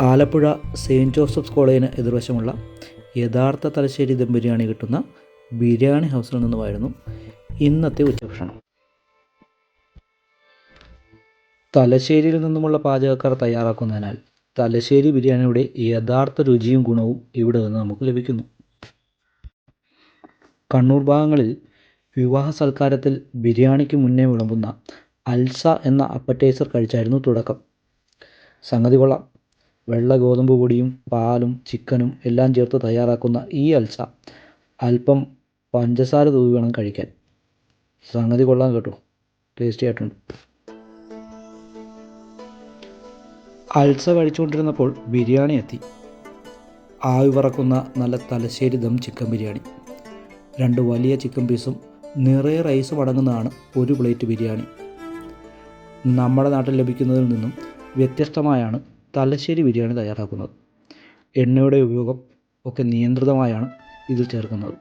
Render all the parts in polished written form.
Alappuzha saint Joseph's കോളേജിന് എതിർവശമുള്ള യഥാർത്ഥ തലശ്ശേരി ദം ബിരിയാണി കിട്ടുന്ന ബിരിയാണി ഹൗസിൽ നിന്നുമായിരുന്നു ഇന്നത്തെ ഉച്ചഭക്ഷണം. തലശ്ശേരിയിൽ നിന്നുമുള്ള പാചകക്കാർ തയ്യാറാക്കുന്നതിനാൽ തലശ്ശേരി ബിരിയാണിയുടെ യഥാർത്ഥ രുചിയും ഗുണവും ഇവിടെ നിന്ന് നമുക്ക് ലഭിക്കുന്നു. കണ്ണൂർ ഭാഗങ്ങളിൽ വിവാഹ സൽക്കാരത്തിൽ ബിരിയാണിക്ക് മുന്നേ വിളമ്പുന്ന അൽസ എന്ന അപ്പറ്റൈസർ കഴിച്ചായിരുന്നു തുടക്കം. സംഗതി കൊള്ളാം. വെള്ള ഗോതമ്പ് പൊടിയും പാലും ചിക്കനും എല്ലാം ചേർത്ത് തയ്യാറാക്കുന്ന ഈ അൽസ അല്പം പഞ്ചസാര തൂവി വേണം കഴിക്കാൻ. സംഗതി കൊള്ളാം കേട്ടോ, ടേസ്റ്റി ആയിട്ടുണ്ട്. അൽസ കഴിച്ചുകൊണ്ടിരുന്നപ്പോൾ ബിരിയാണി എത്തി. ആവി പറക്കുന്ന നല്ല തലശ്ശേരി ദം ചിക്കൻ ബിരിയാണി. 2 വലിയ ചിക്കൻ പീസും നിറയെ റൈസും അടങ്ങുന്നതാണ് ഒരു പ്ലേറ്റ് ബിരിയാണി. നമ്മുടെ നാട്ടിൽ ലഭിക്കുന്നതിൽ നിന്നും വ്യത്യസ്തമായാണ് തലശ്ശേരി ബിരിയാണി തയ്യാറാക്കുന്നത്. എണ്ണയുടെ ഉപയോഗം ഒക്കെ നിയന്ത്രിതമായാണ് ഇതിൽ ചേർക്കുന്നത്.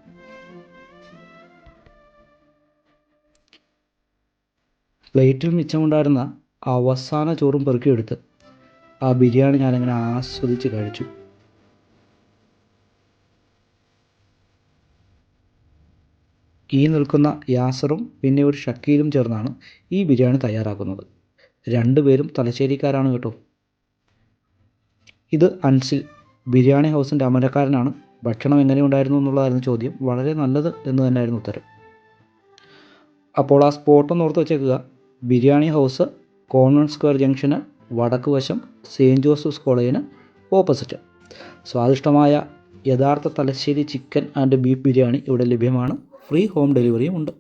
പ്ലേറ്റിൽ മിച്ചമുണ്ടായിരുന്ന അവസാന ചോറും പെറുക്കിയെടുത്ത് ആ ബിരിയാണി ഞാനങ്ങനെ ആസ്വദിച്ച് കഴിച്ചു. ഈ നിൽക്കുന്ന യാസറും പിന്നെ ഒരു ഷക്കീലും ചേർന്നാണ് ഈ ബിരിയാണി തയ്യാറാക്കുന്നത്. 2 പേരും തലശ്ശേരിക്കാരാണ് കേട്ടോ. ഇത് അൻസിൽ, ബിരിയാണി ഹൗസിൻ്റെ അമരക്കാരനാണ്. ഭക്ഷണം എങ്ങനെയുണ്ടായിരുന്നു എന്നുള്ളതായിരുന്നു ചോദ്യം. വളരെ നല്ലത് എന്ന് തന്നെയായിരുന്നു ഉത്തരം. അപ്പോൾ ആ സ്പോട്ടൊന്ന് ഓർത്ത് വെച്ചേക്കുക. Biryani house convent square junction വടക്ക് വശം, സെയിൻറ്റ് ജോസഫ്സ് കോളേജിന് ഓപ്പോസിറ്റ്. സ്വാദിഷ്ടമായ യഥാർത്ഥ Thalassery chicken and beef biryani ഇവിടെ ലഭ്യമാണ്. ഫ്രീ ഹോം ഡെലിവറിയും ഉണ്ട്.